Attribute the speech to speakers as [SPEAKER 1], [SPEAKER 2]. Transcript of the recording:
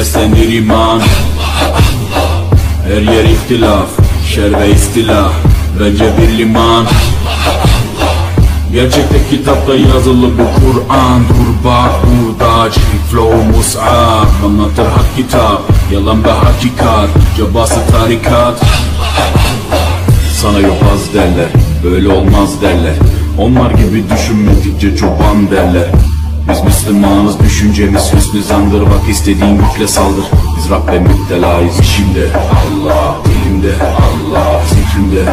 [SPEAKER 1] beslenir iman. Her yer ihtilaf, şer ve istilah, bence bir liman. Gerçekte kitapta yazılı bu Kur'an. Dur bak burada flow mus'ab, anlatır hak kitap, yalan ve hakikat, cabası tarikat. Sana yok az derler, böyle olmaz derler. Onlar gibi düşünmedikçe çoban derler. Biz Müslümanız, düşüncemiz hüsnü zandır. Bak istediğin yükle saldır. Biz Rabbe müptelayız. İşimde Allah, dilimde Allah, zikrimde